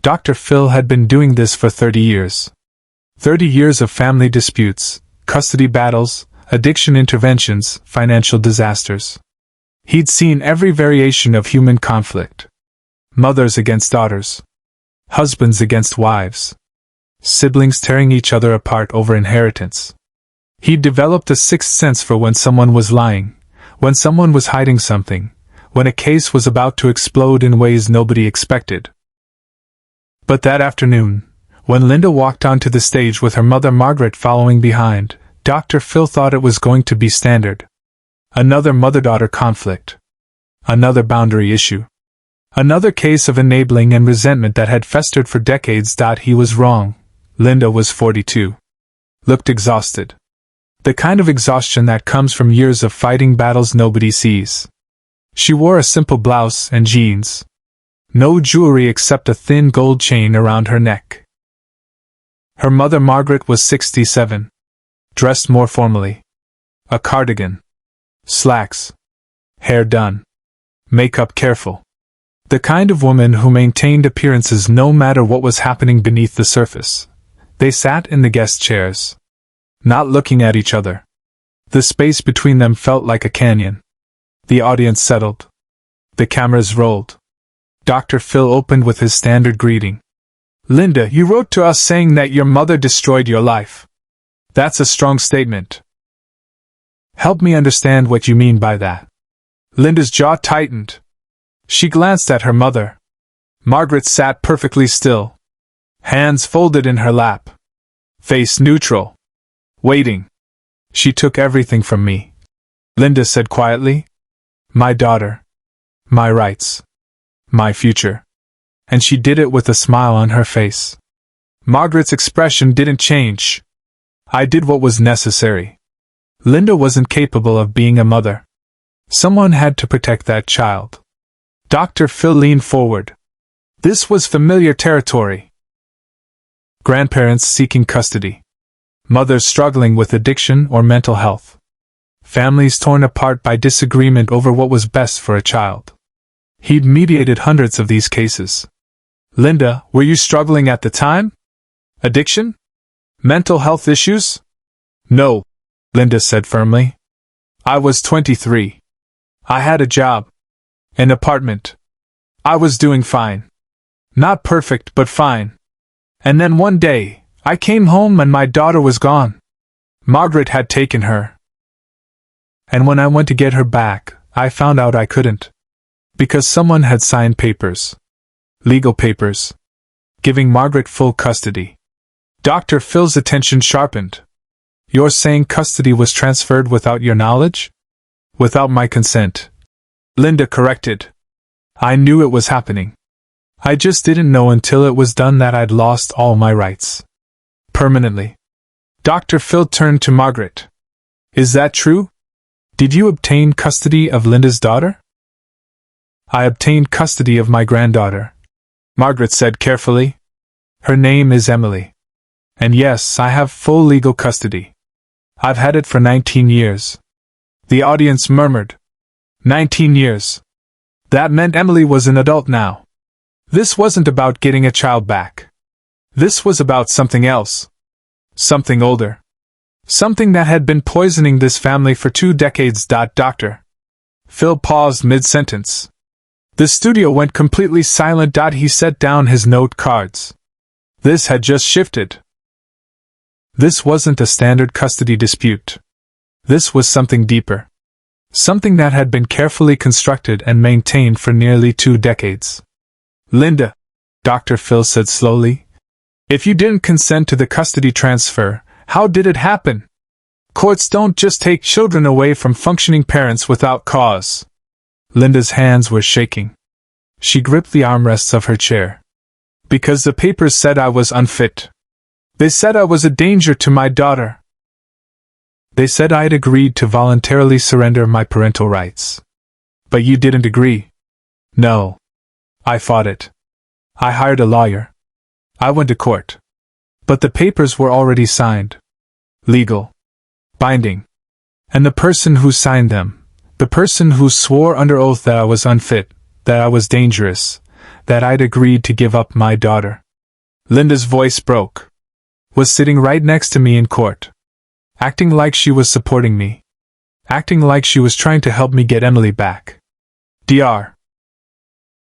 Dr. Phil had been doing this for 30 years. 30 years of family disputes, custody battles, addiction interventions, financial disasters. He'd seen every variation of human conflict. Mothers against daughters. Husbands against wives. Siblings tearing each other apart over inheritance. He'd developed a sixth sense for when someone was lying, when someone was hiding something, when a case was about to explode in ways nobody expected. But that afternoon, when Linda walked onto the stage with her mother Margaret following behind, Dr. Phil thought it was going to be standard. Another mother-daughter conflict. Another boundary issue. Another case of enabling and resentment that had festered for decades. He was wrong. Linda was 42. Looked exhausted. The kind of exhaustion that comes from years of fighting battles nobody sees. She wore a simple blouse and jeans. No jewelry except a thin gold chain around her neck. Her mother Margaret was 67. Dressed more formally. A cardigan. Slacks. Hair done. Makeup careful. The kind of woman who maintained appearances no matter what was happening beneath the surface. They sat in the guest chairs. Not looking at each other. The space between them felt like a canyon. The audience settled. The cameras rolled. Dr. Phil opened with his standard greeting. Linda, you wrote to us saying that your mother destroyed your life. That's a strong statement. Help me understand what you mean by that. Linda's jaw tightened. She glanced at her mother. Margaret sat perfectly still. Hands folded in her lap. Face neutral. Waiting. She took everything from me. Linda said quietly. My daughter. My rights. My future. And she did it with a smile on her face. Margaret's expression didn't change. I did what was necessary. Linda wasn't capable of being a mother. Someone had to protect that child. Dr. Phil leaned forward. This was familiar territory. Grandparents seeking custody. Mothers struggling with addiction or mental health. Families torn apart by disagreement over what was best for a child. He'd mediated hundreds of these cases. Linda, were you struggling at the time? Addiction? Mental health issues? No, Linda said firmly. I was 23. I had a job. An apartment. I was doing fine. Not perfect, but fine. And then one day, I came home and my daughter was gone. Margaret had taken her. And when I went to get her back, I found out I couldn't. Because someone had signed papers. Legal papers. Giving Margaret full custody. Dr. Phil's attention sharpened. You're saying custody was transferred without your knowledge? Without my consent. Linda corrected. I knew it was happening. I just didn't know until it was done that I'd lost all my rights. Permanently. Dr. Phil turned to Margaret. Is that true? Did you obtain custody of Linda's daughter? I obtained custody of my granddaughter, Margaret said carefully. Her name is Emily. And yes, I have full legal custody. I've had it for 19 years. The audience murmured. 19 years. That meant Emily was an adult now. This wasn't about getting a child back. This was about something else. Something older. Something that had been poisoning this family for 2 decades. Dr. Phil paused mid-sentence. The studio went completely silent. He set down his note cards. This had just shifted. This wasn't a standard custody dispute. This was something deeper. Something that had been carefully constructed and maintained for nearly 2 decades. Linda, Dr. Phil said slowly, if you didn't consent to the custody transfer, how did it happen? Courts don't just take children away from functioning parents without cause. Linda's hands were shaking. She gripped the armrests of her chair. Because the papers said I was unfit. They said I was a danger to my daughter. They said I'd agreed to voluntarily surrender my parental rights. But you didn't agree. No. I fought it. I hired a lawyer. I went to court. But the papers were already signed. Legal. Binding. And the person who signed them, the person who swore under oath that I was unfit, that I was dangerous, that I'd agreed to give up my daughter. Linda's voice broke. Was sitting right next to me in court. Acting like she was supporting me. Acting like she was trying to help me get Emily back. Dr.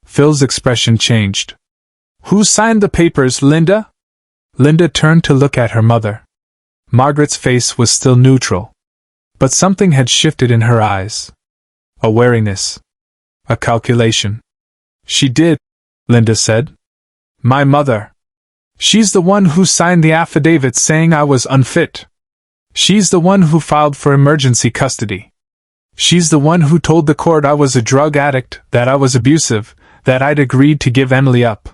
Phil's expression changed. Who signed the papers, Linda? Linda turned to look at her mother. Margaret's face was still neutral. But something had shifted in her eyes. A wariness. A calculation. She did, Linda said. My mother. She's the one who signed the affidavit saying I was unfit. She's the one who filed for emergency custody. She's the one who told the court I was a drug addict, that I was abusive, that I'd agreed to give Emily up.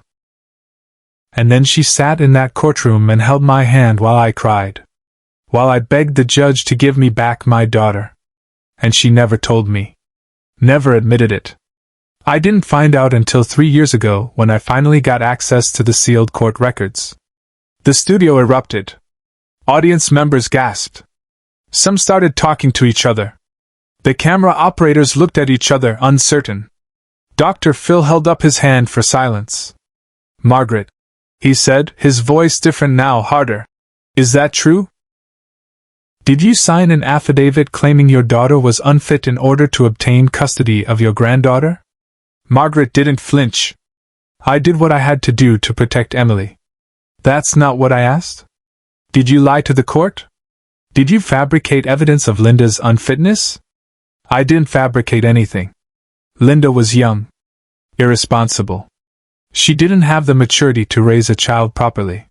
And then she sat in that courtroom and held my hand while I cried. While I begged the judge to give me back my daughter. And she never told me. Never admitted it. I didn't find out until 3 years ago when I finally got access to the sealed court records. The studio erupted. Audience members gasped. Some started talking to each other. The camera operators looked at each other, uncertain. Dr. Phil held up his hand for silence. Margaret, he said, his voice different now, harder. Is that true? Did you sign an affidavit claiming your daughter was unfit in order to obtain custody of your granddaughter? Margaret didn't flinch. I did what I had to do to protect Emily. That's not what I asked? Did you lie to the court? Did you fabricate evidence of Linda's unfitness? I didn't fabricate anything. Linda was young. Irresponsible. She didn't have the maturity to raise a child properly.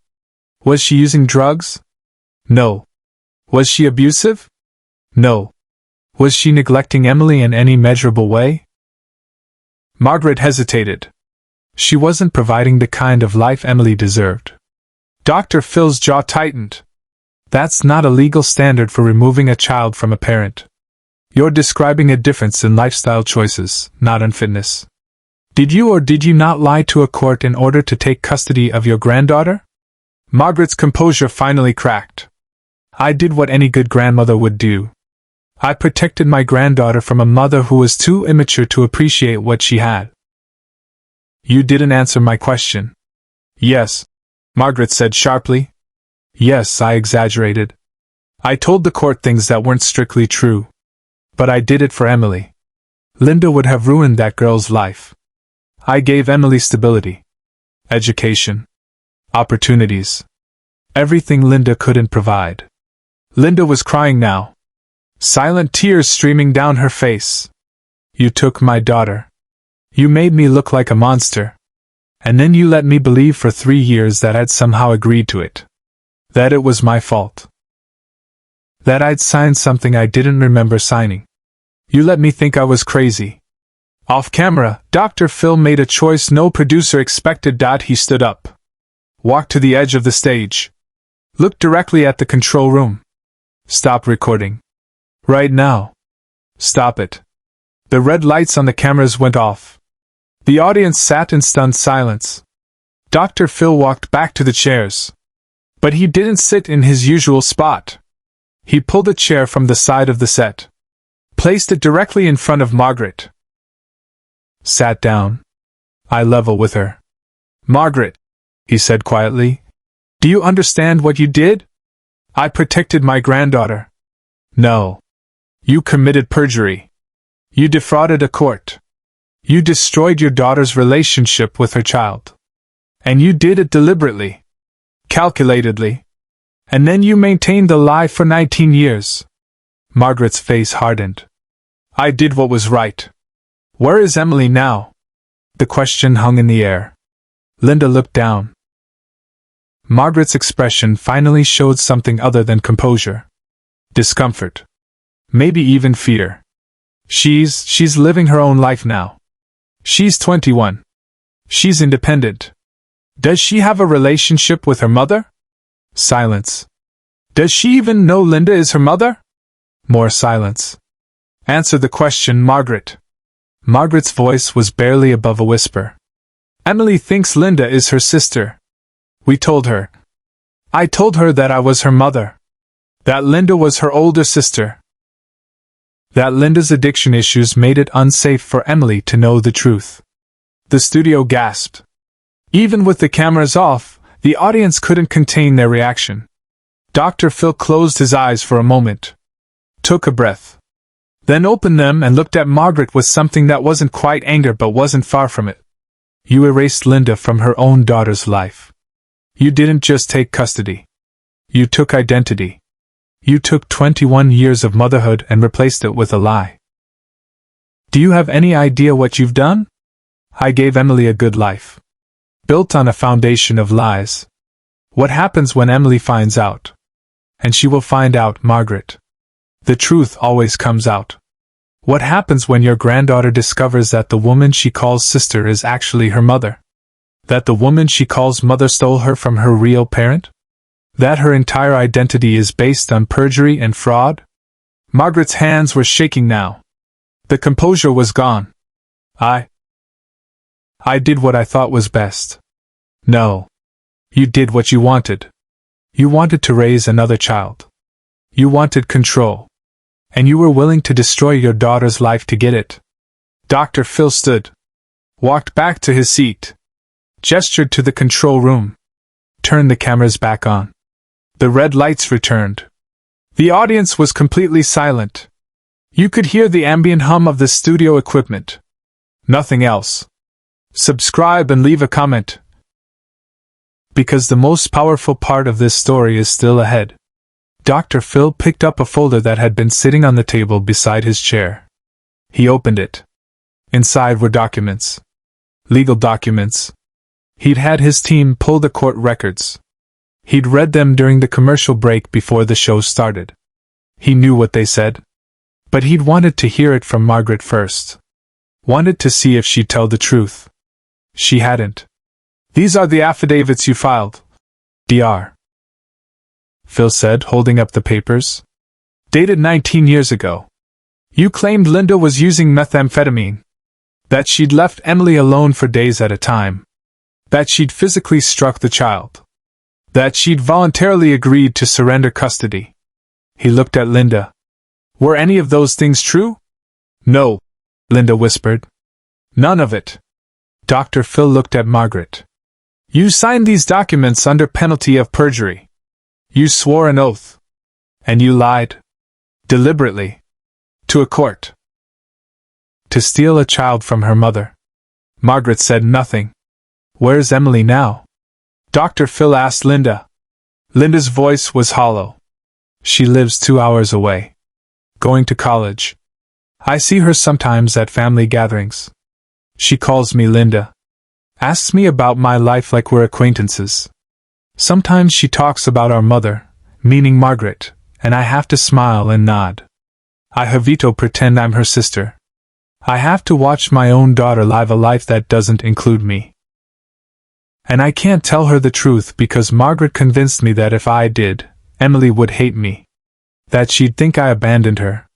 Was she using drugs? No. Was she abusive? No. Was she neglecting Emily in any measurable way? Margaret hesitated. She wasn't providing the kind of life Emily deserved. Dr. Phil's jaw tightened. That's not a legal standard for removing a child from a parent. You're describing a difference in lifestyle choices, not unfitness. Did you or did you not lie to a court in order to take custody of your granddaughter? Margaret's composure finally cracked. I did what any good grandmother would do. I protected my granddaughter from a mother who was too immature to appreciate what she had. You didn't answer my question. Yes, Margaret said sharply. Yes, I exaggerated. I told the court things that weren't strictly true. But I did it for Emily. Linda would have ruined that girl's life. I gave Emily stability, education, opportunities. Everything Linda couldn't provide. Linda was crying now. Silent tears streaming down her face. You took my daughter. You made me look like a monster. And then you let me believe for 3 years that I'd somehow agreed to it. That it was my fault. That I'd signed something I didn't remember signing. You let me think I was crazy. Off camera, Dr. Phil made a choice no producer expected. He stood up. Walked to the edge of the stage. Looked directly at the control room. Stop recording. Right now. Stop it. The red lights on the cameras went off. The audience sat in stunned silence. Dr. Phil walked back to the chairs. But he didn't sit in his usual spot. He pulled a chair from the side of the set. Placed it directly in front of Margaret. Sat down. Eye level with her. Margaret, he said quietly, do you understand what you did? I protected my granddaughter. No. You committed perjury. You defrauded a court. You destroyed your daughter's relationship with her child. And you did it deliberately. Calculatedly. And then you maintained the lie for 19 years. Margaret's face hardened. I did what was right. Where is Emily now? The question hung in the air. Linda looked down. Margaret's expression finally showed something other than composure. Discomfort. Maybe even fear. She's living her own life now. She's 21. She's independent. Does she have a relationship with her mother? Silence. Does she even know Linda is her mother? More silence. Answer the question, Margaret. Margaret's voice was barely above a whisper. Emily thinks Linda is her sister. We told her. I told her that I was her mother. That Linda was her older sister. That Linda's addiction issues made it unsafe for Emily to know the truth. The studio gasped. Even with the cameras off, the audience couldn't contain their reaction. Dr. Phil closed his eyes for a moment, took a breath, then opened them and looked at Margaret with something that wasn't quite anger but wasn't far from it. You erased Linda from her own daughter's life. You didn't just take custody. You took identity. You took 21 years of motherhood and replaced it with a lie. Do you have any idea what you've done? I gave Emily a good life, built on a foundation of lies. What happens when Emily finds out? And she will find out, Margaret. The truth always comes out. What happens when your granddaughter discovers that the woman she calls sister is actually her mother? That the woman she calls mother stole her from her real parent? That her entire identity is based on perjury and fraud? Margaret's hands were shaking now. The composure was gone. I did what I thought was best. No. You did what you wanted. You wanted to raise another child. You wanted control. And you were willing to destroy your daughter's life to get it. Dr. Phil stood, walked back to his seat, gestured to the control room, turned the cameras back on. The red lights returned. The audience was completely silent. You could hear the ambient hum of the studio equipment. Nothing else. Subscribe and leave a comment, because the most powerful part of this story is still ahead. Dr. Phil picked up a folder that had been sitting on the table beside his chair. He opened it. Inside were documents. Legal documents. He'd had his team pull the court records. He'd read them during the commercial break before the show started. He knew what they said, but he'd wanted to hear it from Margaret first. Wanted to see if she'd tell the truth. She hadn't. These are the affidavits you filed. Dr. Phil said, holding up the papers. Dated 19 years ago. You claimed Linda was using methamphetamine. That she'd left Emily alone for days at a time. That she'd physically struck the child. That she'd voluntarily agreed to surrender custody. He looked at Linda. Were any of those things true? No, Linda whispered. None of it. Dr. Phil looked at Margaret. You signed these documents under penalty of perjury. You swore an oath. And you lied. Deliberately. To a court. To steal a child from her mother. Margaret said nothing. Where's Emily now? Dr. Phil asked Linda. Linda's voice was hollow. She lives 2 hours away. Going to college. I see her sometimes at family gatherings. She calls me Linda. Asks me about my life like we're acquaintances. Sometimes she talks about our mother, meaning Margaret, and I have to smile and nod. I Javito pretend I'm her sister. I have to watch my own daughter live a life that doesn't include me. And I can't tell her the truth because Margaret convinced me that if I did, Emily would hate me. That she'd think I abandoned her.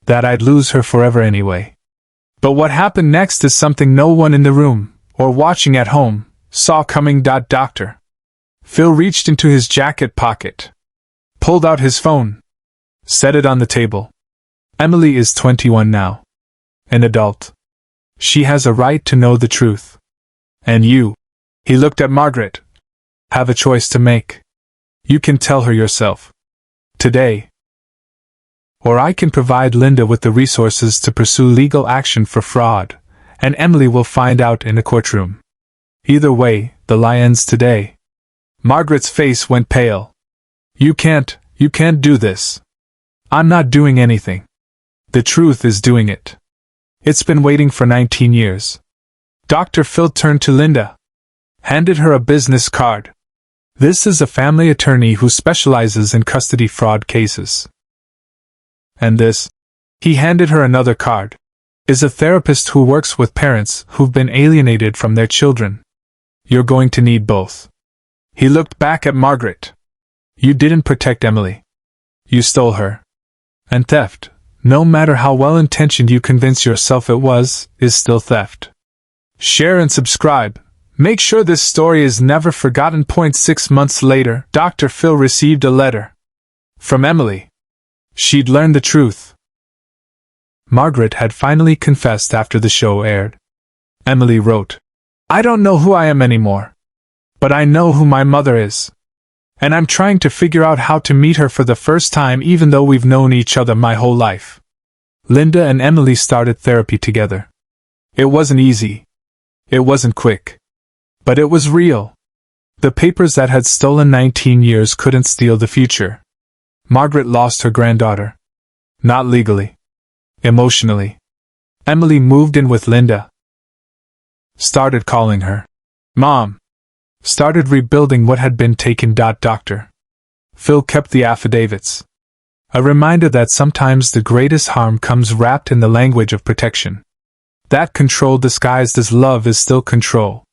That I'd lose her forever anyway. But what happened next is something no one in the room, or watching at home, saw coming. Dr. Phil reached into his jacket pocket, pulled out his phone, set it on the table. Emily is 21 now. An adult. She has a right to know the truth. And you, he looked at Margaret, have a choice to make. You can tell her yourself. Today. Or I can provide Linda with the resources to pursue legal action for fraud, and Emily will find out in a courtroom. Either way, the lie ends today. Margaret's face went pale. You can't do this. I'm not doing anything. The truth is doing it. It's been waiting for 19 years. Dr. Phil turned to Linda. Handed her a business card. This is a family attorney who specializes in custody fraud cases. And this, he handed her another card, is a therapist who works with parents who've been alienated from their children. You're going to need both. He looked back at Margaret. You didn't protect Emily. You stole her. And theft, no matter how well-intentioned you convince yourself it was, is still theft. Share and subscribe. Make sure this story is never forgotten. 6 months later, Dr. Phil received a letter from Emily. She'd learned the truth. Margaret had finally confessed after the show aired. Emily wrote, I don't know who I am anymore. But I know who my mother is. And I'm trying to figure out how to meet her for the first time even though we've known each other my whole life. Linda and Emily started therapy together. It wasn't easy. It wasn't quick. But it was real. The papers that had stolen 19 years couldn't steal the future. Margaret lost her granddaughter. Not legally. Emotionally. Emily moved in with Linda. Started calling her Mom. Started rebuilding what had been taken. Doctor Phil kept the affidavits. A reminder that sometimes the greatest harm comes wrapped in the language of protection. That control disguised as love is still control.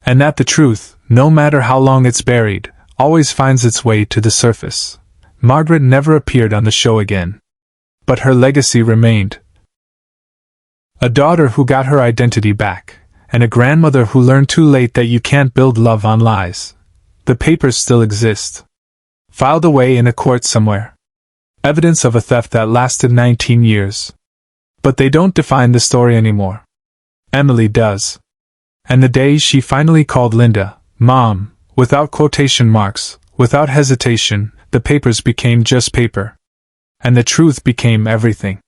And that the truth, no matter how long it's buried, always finds its way to the surface. Margaret never appeared on the show again. But her legacy remained. A daughter who got her identity back, and a grandmother who learned too late that you can't build love on lies. The papers still exist. Filed away in a court somewhere. Evidence of a theft that lasted 19 years. But they don't define the story anymore. Emily does. And the day she finally called Linda Mom, without quotation marks, without hesitation, the papers became just paper. And the truth became everything.